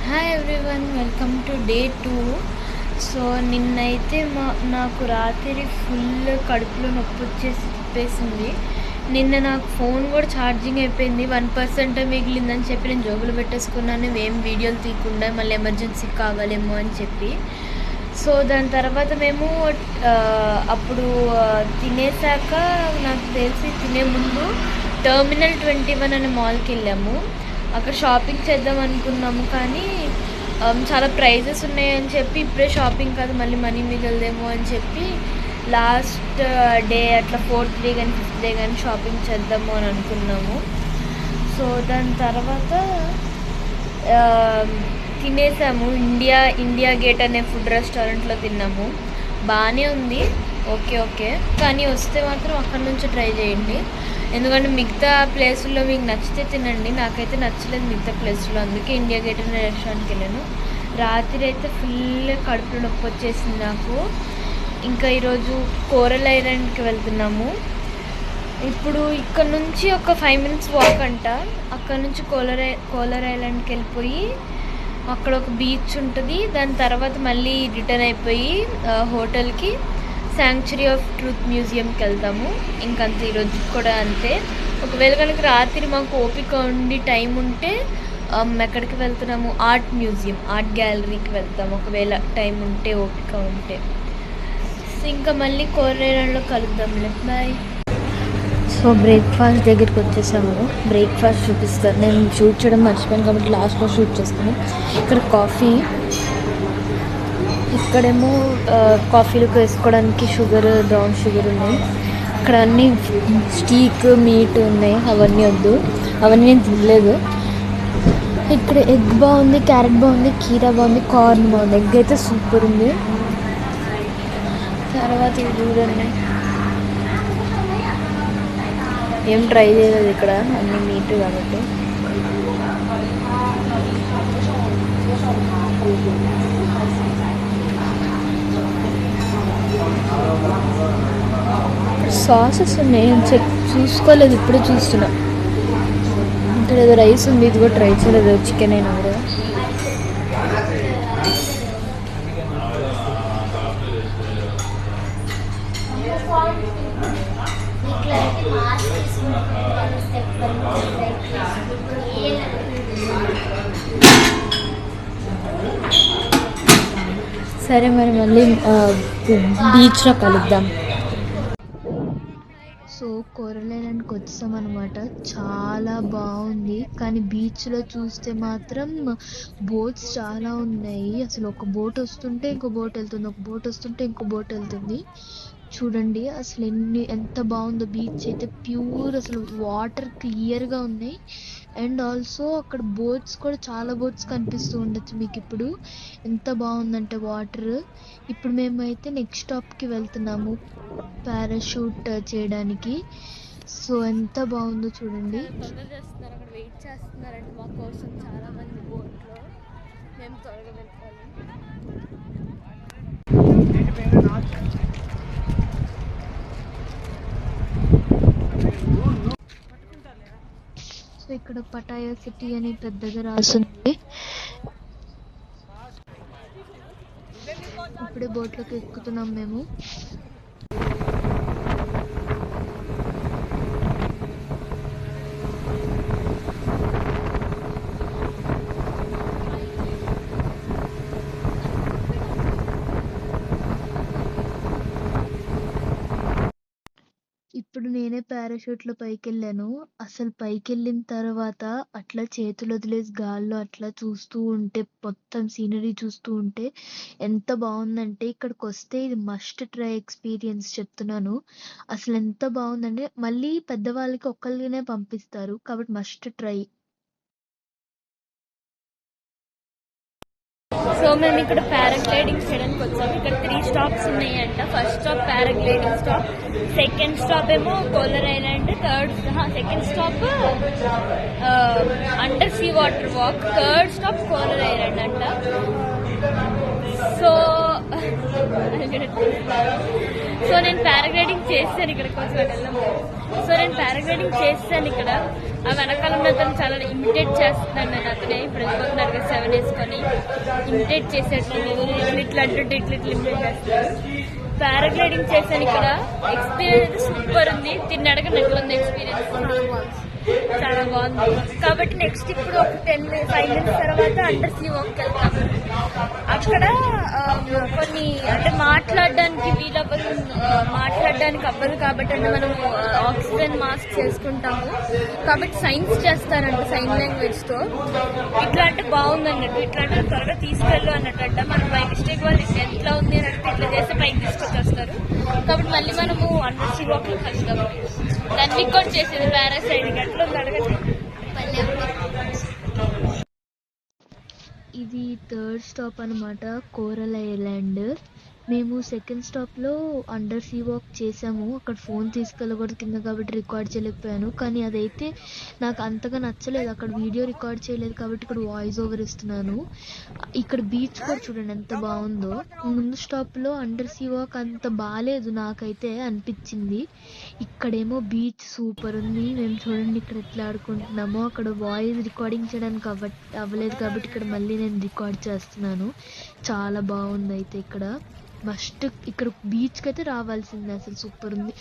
Hi everyone, welcome to day 2. So నిన్నైతే నాకు రాత్రి ఫుల్ కడుపులో నొప్పి వచ్చేసి తిప్పేసింది. నిన్న నాకు ఫోన్ కూడా ఛార్జింగ్ అయిపోయింది, 1% మిగిలిందని చెప్పి నేను జోబులు పెట్టేసుకున్నాను, ఏం వీడియోలు తీయకుండా. మళ్ళీ ఎమర్జెన్సీ కావాలేమో అని చెప్పి. సో దాని తర్వాత మేము అప్పుడు తినేసాక నాకు తెలిసి తినే ముందు టర్మినల్ 21 అనే మాల్కి వెళ్ళాము. అక్కడ షాపింగ్ చేద్దాం అనుకున్నాము, కానీ చాలా ప్రైజెస్ ఉన్నాయని చెప్పి ఇప్పుడే షాపింగ్ కాదు, మళ్ళీ మనీ మిగలదేమో అని చెప్పి లాస్ట్ డే అట్లా 4th డే కానీ 5th డే కానీ షాపింగ్ చేద్దాము అని అనుకున్నాము. సో దాని తర్వాత తినేసాము. ఇండియా గేట్ అనే ఫుడ్ రెస్టారెంట్లో తిన్నాము. బాగానే ఉంది, ఓకే. కానీ వస్తే మాత్రం అక్కడ నుంచి ట్రై చేయండి, ఎందుకంటే మిగతా ప్లేసుల్లో మీకు నచ్చితే తినండి. నాకైతే నచ్చలేదు మిగతా ప్లేసుల్లో, అందుకే ఇండియా గేట్ అనే రెస్టారెంట్కి వెళ్ళాను. రాత్రి అయితే ఫుల్ కడుపులో నొప్పి వచ్చేసింది నాకు. ఇంకా ఈరోజు కోరల్ ఐలాండ్కి వెళ్తున్నాము. ఇప్పుడు ఇక్కడ నుంచి ఒక 5 minutes వాక్ అంట. అక్కడ నుంచి కోరల్ ఐలాండ్కి వెళ్ళిపోయి అక్కడ ఒక బీచ్ ఉంటుంది. దాని తర్వాత మళ్ళీ రిటర్న్ అయిపోయి హోటల్కి శాంక్చురీ ఆఫ్ ట్రూత్ మ్యూజియంకి వెళ్తాము. ఇంకంతే, ఈరోజు కూడా అంతే. ఒకవేళ కనుక రాత్రి మాకు ఓపిక ఉండి టైం ఉంటే ఎక్కడికి వెళ్తున్నాము, ఆర్ట్ మ్యూజియం, ఆర్ట్ గ్యాలరీకి వెళ్తాము ఒకవేళ టైం ఉంటే, ఓపిక ఉంటే. ఇంకా మళ్ళీ కోరలో కలుద్దాంలే, బాయ్. సో బ్రేక్ఫాస్ట్ దగ్గరికి వచ్చేసాము. బ్రేక్ఫాస్ట్ చూపిస్తాను. నేను షూట్ చేయడం మర్చిపోయాను కాబట్టి లాస్ట్లో షూట్ చేసుకుని. ఇక్కడ కాఫీ, ఇక్కడేమో కాఫీలకు వేసుకోవడానికి షుగర్, బ్రౌన్ షుగర్ ఉన్నాయి. ఇక్కడ అన్నీ స్టీక్, మీట్ ఉన్నాయి, అవన్నీ వద్దు, అవన్నీ నేను తినలేదు. ఇక్కడ ఎగ్ బాగుంది, క్యారెట్ బాగుంది, కీరా బాగుంది, కార్న్ బాగుంది. ఎగ్ అయితే సూపర్ ఉంది. తర్వాత ఇవి చూడండి, ఏం ట్రై చేయలేదు ఇక్కడ, అన్నీ మీట్ కాబట్టి. సాసెస్ ఉన్నాయి, చూసుకోలేదు, ఇప్పుడే చూస్తున్నా. ఇక్కడ ఏదో రైస్ ఉంది, ఇది కూడా ట్రై చేయలేదు, చికెన్ అయినా కూడా. సరే మరి మళ్ళీ బీచ్లో కలుద్దాం. సో కోరల్ ఐలాండ్కి వచ్చామన్నమాట. చాలా బాగుంది, కానీ బీచ్లో చూస్తే మాత్రం బోట్స్ చాలా ఉన్నాయి. అసలు ఒక బోట్ వస్తుంటే ఇంకో బోట్ వెళ్తుంది, ఒక బోట్ వస్తుంటే ఇంకో బోట్ వెళ్తుంది. చూడండి అసలు ఎంత బాగుందో. బీచ్ అయితే ప్యూర్, అసలు వాటర్ క్లియర్గా ఉన్నాయి. అండ్ ఆల్సో అక్కడ బోట్స్ కూడా, చాలా బోట్స్ కనిపిస్తూ ఉండొచ్చు మీకు ఇప్పుడు. ఎంత బాగుందంటే వాటర్. ఇప్పుడు మేమైతే నెక్స్ట్ స్టాప్కి వెళ్తున్నాము పారాషూట్ చేయడానికి. సో ఎంత బాగుందో చూడండి. అక్కడ వెయిట్ చేస్తున్నారంటే మా కోసం చాలా మంది బోట్లో. మేము త్వరగా వెళ్ళిపోవాలి. సో ఇక్కడ పటాయా సిటీ అని పెద్దగా రాసింది. ఇప్పుడే బోట్లోకి ఎక్కుతున్నాం మేము. ఇప్పుడు నేనే పారాషూట్లో పైకి వెళ్ళాను. అసలు పైకి వెళ్ళిన తర్వాత అట్లా చేతులు వదిలేసి గాల్లో అట్లా చూస్తూ ఉంటే, మొత్తం సీనరీ చూస్తూ ఉంటే ఎంత బాగుందంటే, ఇక్కడికి వస్తే ఇది మస్ట్ ట్రై ఎక్స్పీరియన్స్ చెప్తున్నాను. అసలు ఎంత బాగుందంటే, మళ్ళీ పెద్దవాళ్ళకి ఒక్కరినే పంపిస్తారు కాబట్టి మస్ట్ ట్రై. సో మేము ఇక్కడ పారాగ్లైడింగ్ చేయడానికి వచ్చాము. ఇక్కడ 3 stops ఉన్నాయంట. First stop paragliding stop, second stop ఏమో coral island, second stop under sea water walk, third stop coral island అంట. సో సో నేను పారాగ్లైడింగ్ చేశాను ఇక్కడ కొంచెం వెళ్ళాం. సో నేను పారాగ్లైడింగ్ చేశాను ఇక్కడ. ఆ వెనకాల ఉన్న అతను చాలా ఇమిటేట్ చేస్తున్నాను నేను, అతనే ఇప్పుడు వెళ్ళిపోతున్నారు కదా 7 వేసుకొని ఇమిటేట్ చేసేటండి. ఇట్లా అంటుంటే ఇట్లా ఇమిటేట్ చేస్తారు. పారాగ్లైడింగ్ చేశాను ఇక్కడ. ఎక్స్పీరియన్స్ సూపర్ ఉంది. తిన్నడగా నెట్లుంది ఎక్స్పీరియన్స్, చాలా బాగుంది. కాబట్టి నెక్స్ట్ ఇప్పుడు ఒక 5 minutes తర్వాత అండర్ సీ వాక్కి వెళ్తాము. అక్కడ కొన్ని అంటే మాట్లాడడానికి అవ్వదు కాబట్టి అంటే మనం ఆక్సిజన్ మాస్క్ చేసుకుంటాము. కాబట్టి సైన్స్ చేస్తారంట, సైన్ లాంగ్వేజ్ తో. ఇట్లా అంటే బాగుంది అన్నట్టు, ఇట్లా అంటే త్వరగా తీసుకెళ్ళు అన్నట్టు. మనం బై మిస్టేక్ వాళ్ళు ఎట్లా ఉంది అని అంటే ఇట్లా చేస్తే పైకి తీసుకొచ్చేస్తారు. కాబట్టి మళ్ళీ మనము అండర్ సీ వాక్ లో కలుద్దాము. దాన్ని కూడా చేసేది పారాసైడింగ్. ఎట్లా ఉంది అడగండి. ఇది 3rd స్టాప్ అనమాట, కోరల్ ఐలాండ్. మేము 2nd స్టాప్లో అండర్ సీ వాక్ చేసాము. అక్కడ ఫోన్ తీసుకెళ్ళకూడదు కింద కాబట్టి రికార్డ్ చేయలేకపోయాను. కానీ అదైతే నాకు అంతగా నచ్చలేదు. అక్కడ వీడియో రికార్డ్ చేయలేదు కాబట్టి ఇక్కడ వాయిస్ ఓవర్ ఇస్తున్నాను. ఇక్కడ బీచ్ కూడా చూడండి ఎంత బాగుందో. ముందు స్టాప్లో అండర్ సీ వాక్ అంత బాగాలేదు నాకైతే అనిపించింది. ఇక్కడేమో బీచ్ సూపర్ ఉంది. మేము చూడండి ఇక్కడ ఎట్లా ఆడుకుంటున్నామో. అక్కడ వాయిస్ రికార్డింగ్ చేయడానికి అవ్వలేదు కాబట్టి ఇక్కడ మళ్ళీ నేను రికార్డ్ చేస్తున్నాను. చాలా బాగుంది అయితే ఇక్కడ. మస్ట్ ఇక్కడ బీచ్కి అయితే రావాల్సిందే, అసలు సూపర్ ఉంది.